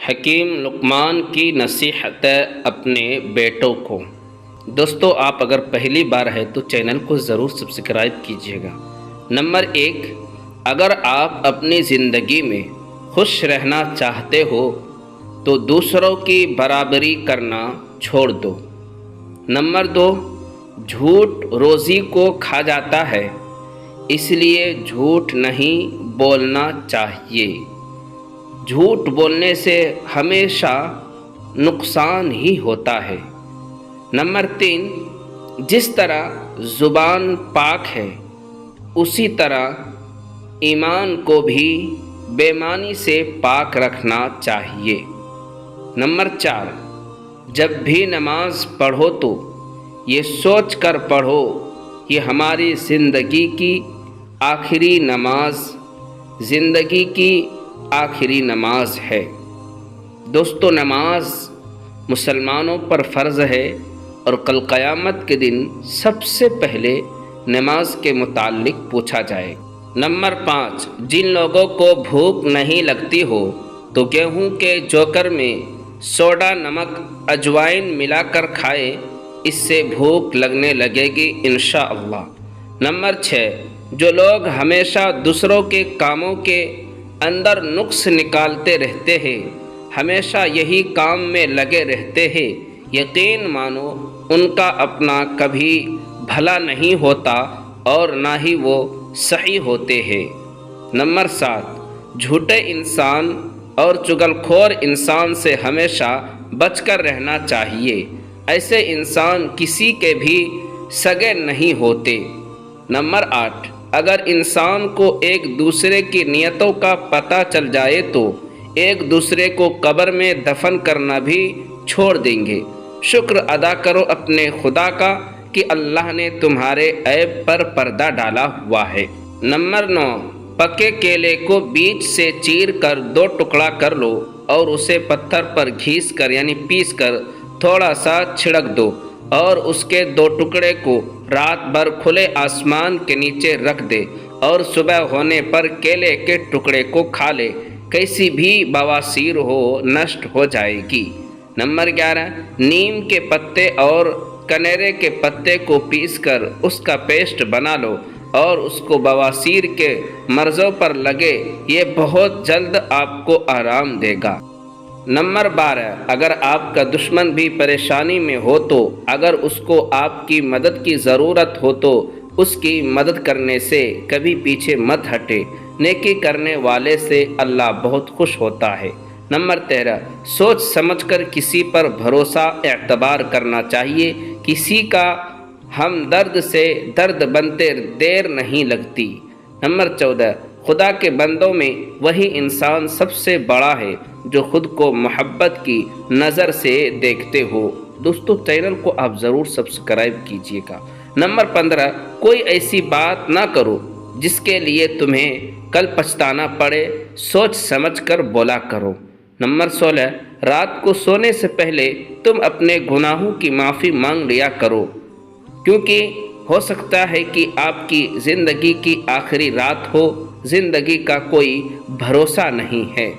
حکیم لقمان کی نصیحت اپنے بیٹوں کو۔ دوستو، آپ اگر پہلی بار ہے تو چینل کو ضرور سبسکرائب کیجیے گا۔ نمبر 1، اگر آپ اپنی زندگی میں خوش رہنا چاہتے ہو تو دوسروں کی برابری کرنا چھوڑ دو۔ نمبر 2، جھوٹ روزی کو کھا جاتا ہے، اس لیے جھوٹ نہیں بولنا چاہیے۔ جھوٹ بولنے سے ہمیشہ نقصان ہی ہوتا ہے۔ نمبر 3، جس طرح زبان پاک ہے اسی طرح ایمان کو بھی بے معنی سے پاک رکھنا چاہیے۔ نمبر 4، جب بھی نماز پڑھو تو یہ سوچ کر پڑھو یہ ہماری زندگی کی آخری نماز ہے۔ دوستو، نماز مسلمانوں پر فرض ہے اور کل قیامت کے دن سب سے پہلے نماز کے متعلق پوچھا جائے۔ نمبر 5، جن لوگوں کو بھوک نہیں لگتی ہو تو گیہوں کے جوکر میں سوڈا، نمک، اجوائن ملا کر کھائے، اس سے بھوک لگنے لگے گی انشاءاللہ۔ نمبر 6، جو لوگ ہمیشہ دوسروں کے کاموں کے اندر نقص نکالتے رہتے ہیں، ہمیشہ یہی کام میں لگے رہتے ہیں، یقین مانو ان کا اپنا کبھی بھلا نہیں ہوتا اور نہ ہی وہ صحیح ہوتے ہیں۔ نمبر 7، جھوٹے انسان اور چغل خور انسان سے ہمیشہ بچ کر رہنا چاہیے، ایسے انسان کسی کے بھی سگے نہیں ہوتے۔ نمبر 8، اگر انسان کو ایک دوسرے کی نیتوں کا پتہ چل جائے تو ایک دوسرے کو قبر میں دفن کرنا بھی چھوڑ دیں گے۔ شکر ادا کرو اپنے خدا کا کہ اللہ نے تمہارے عیب پر پردہ ڈالا ہوا ہے۔ نمبر 9، پکے کیلے کو بیچ سے چیر کر 2 ٹکڑا کر لو اور اسے پتھر پر گھیس کر پیس کر تھوڑا سا چھڑک دو اور اس کے 2 ٹکڑے کو رات بھر کھلے آسمان کے نیچے رکھ دے اور صبح ہونے پر کیلے کے ٹکڑے کو کھا لے، کیسی بھی بواسیر ہو نشٹ ہو جائے گی۔ نمبر 11، نیم کے پتے اور کنیرے کے پتے کو پیس کر اس کا پیسٹ بنا لو اور اس کو بواسیر کے مرضوں پر لگے، یہ بہت جلد آپ کو آرام دے گا۔ نمبر 12، اگر آپ کا دشمن بھی پریشانی میں ہو تو اگر اس کو آپ کی مدد کی ضرورت ہو تو اس کی مدد کرنے سے کبھی پیچھے مت ہٹے، نیکی کرنے والے سے اللہ بہت خوش ہوتا ہے۔ نمبر 13، سوچ سمجھ کر کسی پر بھروسہ اعتبار کرنا چاہیے، کسی کا ہمدرد سے درد بنتے دیر نہیں لگتی۔ نمبر 14، خدا کے بندوں میں وہی انسان سب سے بڑا ہے جو خود کو محبت کی نظر سے دیکھتے ہو۔ دوستو، چینل کو آپ ضرور سبسکرائب کیجیے گا۔ نمبر 15، کوئی ایسی بات نہ کرو جس کے لیے تمہیں کل پچھتانا پڑے، سوچ سمجھ کر بولا کرو۔ نمبر 16، رات کو سونے سے پہلے تم اپنے گناہوں کی معافی مانگ لیا کرو، کیونکہ ہو سکتا ہے کہ آپ کی زندگی کی آخری رات ہو، زندگی کا کوئی بھروسہ نہیں ہے۔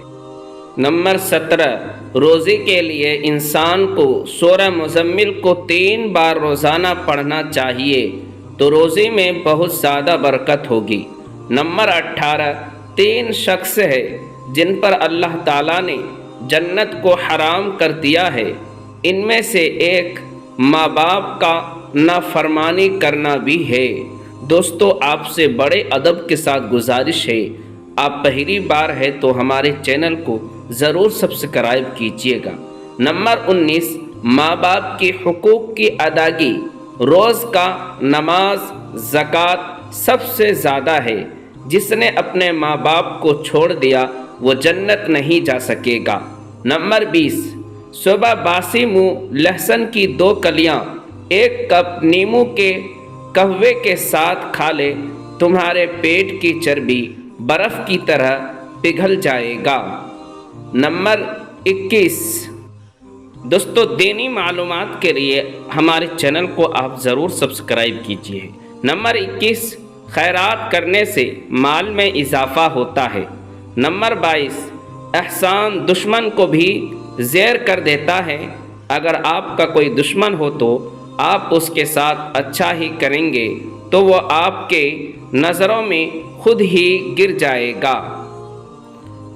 نمبر 17، روزے کے لیے انسان کو سورہ مزمل کو 3 بار روزانہ پڑھنا چاہیے تو روزے میں بہت زیادہ برکت ہوگی۔ نمبر 18، 3 شخص ہے جن پر اللہ تعالیٰ نے جنت کو حرام کر دیا ہے، ان میں سے ایک ماں باپ کا نافرمانی کرنا بھی ہے۔ دوستو، آپ سے بڑے ادب کے ساتھ گزارش ہے، آپ پہلی بار ہے تو ہمارے چینل کو ضرور سبسکرائب کیجیے گا۔ نمبر 19، ماں باپ کے حقوق کی ادائیگی روز کا نماز، زکوٰۃ سب سے زیادہ ہے۔ جس نے اپنے ماں باپ کو چھوڑ دیا وہ جنت نہیں جا سکے گا۔ نمبر 20، صبح باسی منہ لہسن کی 2 کلیاں 1 کپ نیمبو کے قہوے کے ساتھ کھا لے، تمہارے پیٹ کی چربی برف کی طرح پگھل جائے گا۔ نمبر 21، دوستو، دینی معلومات کے لیے ہمارے چینل کو آپ ضرور سبسکرائب کیجیے۔ نمبر 21، خیرات کرنے سے مال میں اضافہ ہوتا ہے۔ نمبر 22، احسان دشمن کو بھی زیر کر دیتا ہے۔ اگر آپ کا کوئی دشمن ہو تو آپ اس کے ساتھ اچھا ہی کریں گے تو وہ آپ کے نظروں میں خود ہی گر جائے گا۔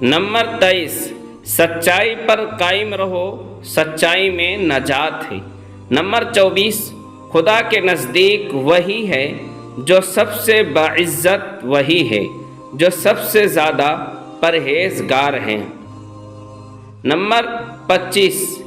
نمبر 23، سچائی پر قائم رہو، سچائی میں نجات ہے۔ نمبر 24، خدا کے نزدیک وہی ہے جو سب سے باعزت، وہی ہے جو سب سے زیادہ پرہیزگار ہیں۔ نمبر 25،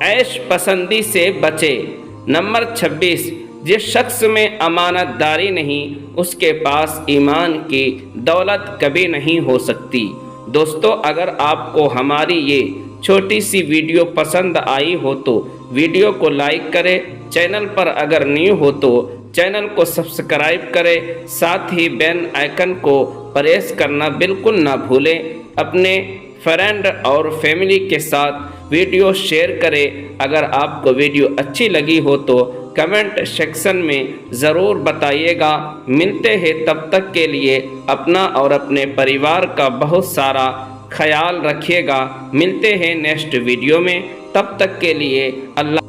عیش پسندی سے بچے۔ نمبر 26، جس شخص میں امانت داری نہیں اس کے پاس ایمان کی دولت کبھی نہیں ہو سکتی۔ دوستو، اگر آپ کو ہماری یہ چھوٹی سی ویڈیو پسند آئی ہو تو ویڈیو کو لائک کریں، چینل پر اگر نیو ہو تو چینل کو سبسکرائب کریں، ساتھ ہی بیل آئیکن کو پریس کرنا بالکل نہ بھولیں۔ اپنے فرینڈ اور فیملی کے ساتھ ویڈیو شیئر کریں۔ اگر آپ کو ویڈیو اچھی لگی ہو تو کمنٹ سیکشن میں ضرور بتائیے گا۔ ملتے ہیں، تب تک کے لیے اپنا اور اپنے پریوار کا بہت سارا خیال رکھیے گا۔ ملتے ہیں نیکسٹ ویڈیو میں، تب تک کے لیے اللہ